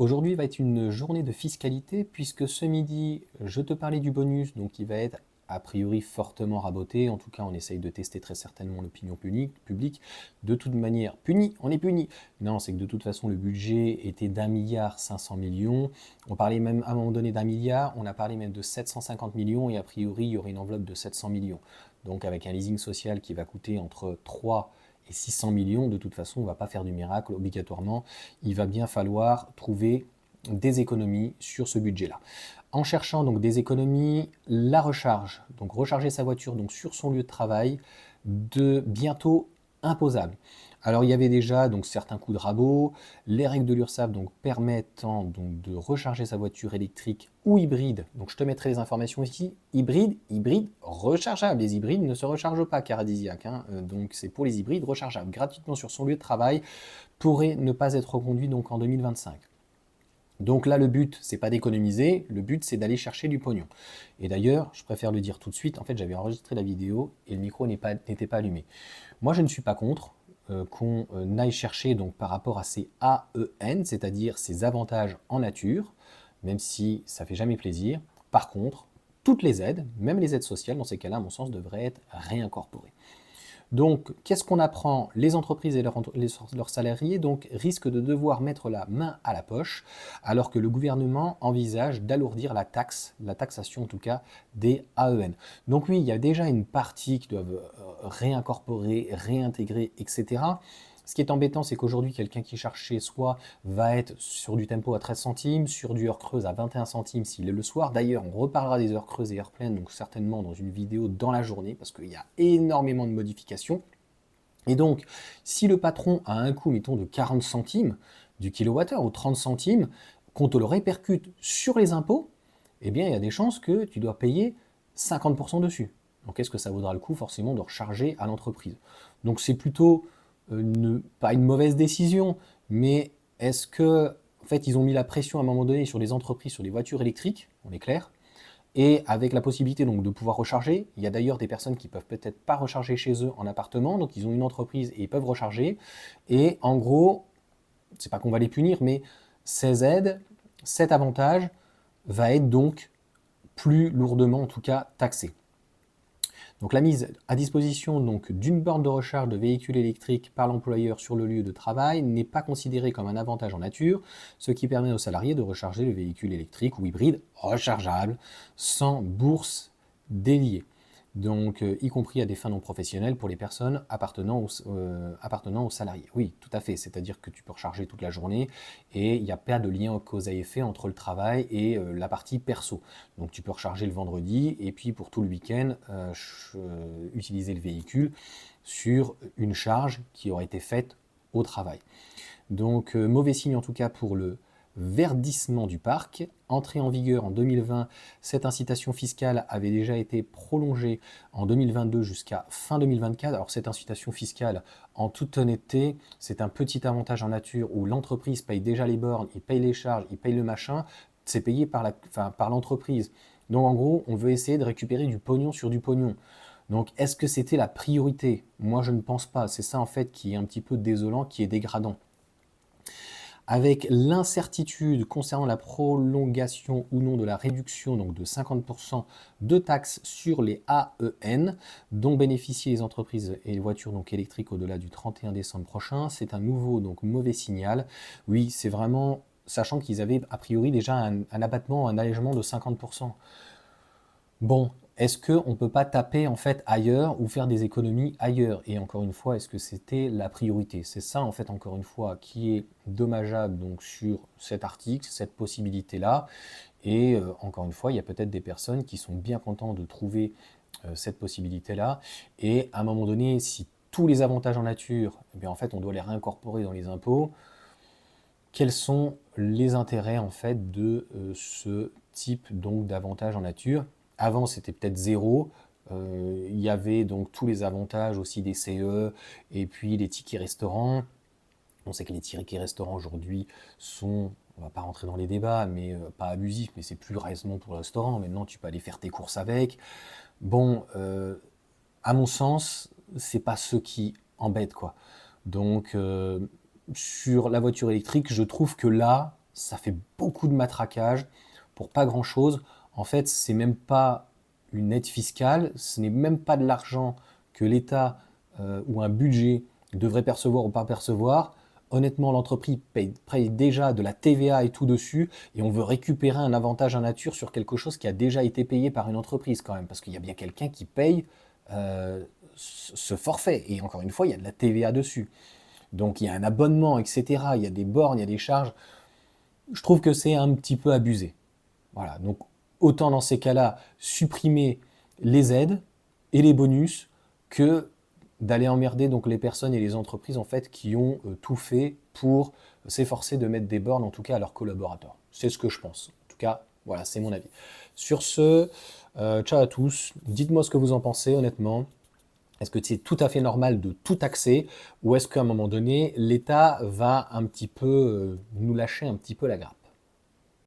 Aujourd'hui va être une journée de fiscalité puisque ce midi, je te parlais du bonus, donc qui va être a priori fortement raboté. En tout cas, on essaye de tester très certainement l'opinion publique. De toute manière, puni, on est puni. Non, c'est que de toute façon, le budget était d'1,5 milliard. On parlait même à un moment donné d'1 milliard, on a parlé même de 750 millions et a priori, il y aurait une enveloppe de 700 millions. Donc avec un leasing social qui va coûter entre 3 et 600 millions, de toute façon, on ne va pas faire du miracle obligatoirement. Il va bien falloir trouver des économies sur ce budget-là. En cherchant donc des économies, la recharge, donc recharger sa voiture donc sur son lieu de travail, de bientôt imposable. Alors il y avait déjà donc certains coups de rabot, les règles de l'URSSAF donc permettant donc de recharger sa voiture électrique ou hybride. Donc je te mettrai les informations ici. Hybride, rechargeable. Les hybrides ne se rechargent pas, Caradisiac. Donc c'est pour les hybrides rechargeables gratuitement sur son lieu de travail, pourrait ne pas être reconduit donc en 2025. Donc là, le but, c'est pas d'économiser, le but, c'est d'aller chercher du pognon. Et d'ailleurs, je préfère le dire tout de suite, en fait, j'avais enregistré la vidéo et le micro n'était pas allumé. Moi, je ne suis pas contre qu'on aille chercher donc par rapport à ces AEN, c'est-à-dire ces avantages en nature, même si ça fait jamais plaisir. Par contre, toutes les aides, même les aides sociales, dans ces cas-là, à mon sens, devraient être réincorporées. Donc, qu'est-ce qu'on apprend? Les entreprises et leurs salariés donc, risquent de devoir mettre la main à la poche, alors que le gouvernement envisage d'alourdir la taxation en tout cas, des AEN. Donc oui, il y a déjà une partie qui doivent réincorporer, réintégrer, etc. Ce qui est embêtant, c'est qu'aujourd'hui, quelqu'un qui cherche chez soi va être sur du tempo à 13 centimes, sur du heure creuse à 21 centimes s'il est le soir. D'ailleurs, on reparlera des heures creuses et heures pleines, donc certainement dans une vidéo dans la journée, parce qu'il y a énormément de modifications. Et donc, si le patron a un coût, mettons, de 40 centimes du kilowattheure ou 30 centimes, qu'on te le répercute sur les impôts, eh bien, il y a des chances que tu dois payer 50% dessus. Donc, est-ce que ça vaudra le coup, forcément, de recharger à l'entreprise? Donc, c'est plutôt pas une mauvaise décision, mais est-ce que, en fait, ils ont mis la pression à un moment donné sur les entreprises, sur les voitures électriques, on est clair, et avec la possibilité donc de pouvoir recharger. Il y a d'ailleurs des personnes qui peuvent peut-être pas recharger chez eux en appartement, donc ils ont une entreprise et ils peuvent recharger. Et en gros, c'est pas qu'on va les punir, mais ces aides, cet avantage va être donc plus lourdement en tout cas taxé. Donc la mise à disposition donc d'une borne de recharge de véhicules électriques par l'employeur sur le lieu de travail n'est pas considérée comme un avantage en nature, ce qui permet aux salariés de recharger le véhicule électrique ou hybride rechargeable sans bourse déliée. Donc, y compris à des fins non professionnelles pour les personnes appartenant aux salariés. Oui, tout à fait, c'est-à-dire que tu peux recharger toute la journée et il n'y a pas de lien cause à effet entre le travail et la partie perso. Donc tu peux recharger le vendredi et puis pour tout le week-end, utiliser le véhicule sur une charge qui aurait été faite au travail. Donc mauvais signe en tout cas pour le verdissement du parc. Entrée en vigueur en 2020, cette incitation fiscale avait déjà été prolongée en 2022 jusqu'à fin 2024. Alors cette incitation fiscale, en toute honnêteté, c'est un petit avantage en nature où l'entreprise paye déjà les bornes, il paye les charges, il paye le machin, c'est payé par l'entreprise. Donc en gros, on veut essayer de récupérer du pognon sur du pognon. Donc est-ce que c'était la priorité? Moi je ne pense pas. C'est ça en fait qui est un petit peu désolant, qui est dégradant. Avec l'incertitude concernant la prolongation ou non de la réduction donc de 50% de taxes sur les AEN dont bénéficient les entreprises et les voitures donc électriques au-delà du 31 décembre prochain, c'est un nouveau donc mauvais signal. Oui, c'est vraiment, sachant qu'ils avaient a priori déjà un abattement, un allègement de 50%. Bon, est-ce qu'on ne peut pas taper en fait ailleurs ou faire des économies ailleurs? Et encore une fois, est-ce que c'était la priorité? C'est ça en fait encore une fois qui est dommageable donc sur cet article, cette possibilité-là. Et encore une fois, il y a peut-être des personnes qui sont bien contents de trouver cette possibilité-là. Et à un moment donné, si tous les avantages en nature, eh bien, en fait, on doit les réincorporer dans les impôts, quels sont les intérêts en fait de ce type donc d'avantages en nature? Avant, c'était peut-être zéro. Il y avait donc tous les avantages aussi des CE et puis les tickets restaurants. On sait que les tickets restaurants aujourd'hui sont, on va pas rentrer dans les débats, mais pas abusifs, mais c'est plus récemment pour le restaurant. Maintenant, tu peux aller faire tes courses avec. Bon, à mon sens, c'est pas ce qui embête, quoi. Donc, sur la voiture électrique, je trouve que là, ça fait beaucoup de matraquage pour pas grand-chose. En fait, c'est même pas une aide fiscale, ce n'est même pas de l'argent que l'État ou un budget devrait percevoir ou pas percevoir. Honnêtement, l'entreprise paye déjà de la TVA et tout dessus, et on veut récupérer un avantage en nature sur quelque chose qui a déjà été payé par une entreprise quand même, parce qu'il y a bien quelqu'un qui paye ce forfait. Et encore une fois, il y a de la TVA dessus. Donc il y a un abonnement, etc. Il y a des bornes, il y a des charges. Je trouve que c'est un petit peu abusé. Voilà, donc autant dans ces cas-là supprimer les aides et les bonus que d'aller emmerder donc les personnes et les entreprises en fait qui ont tout fait pour s'efforcer de mettre des bornes en tout cas à leurs collaborateurs. C'est ce que je pense. En tout cas, voilà, c'est mon avis. Sur ce, ciao à tous. Dites-moi ce que vous en pensez honnêtement. Est-ce que c'est tout à fait normal de tout taxer ou est-ce qu'à un moment donné, l'État va un petit peu nous lâcher un petit peu la grappe?